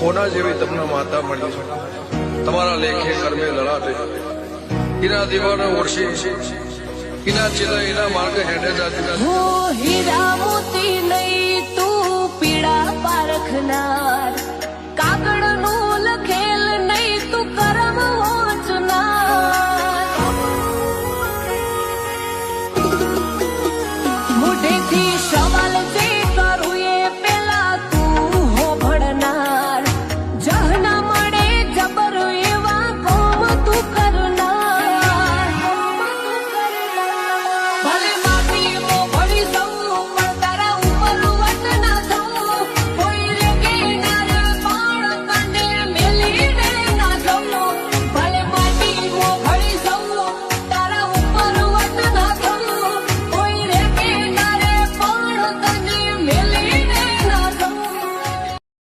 કોના જેવી તમને માતા મળી છે તમારા લેખે કર્મે લડાટે એના દીવાને ઓળશી એના ચિલા એના માર્ગ હેડે જાતી હીરા મોતી નહીં તું પીડા પારખના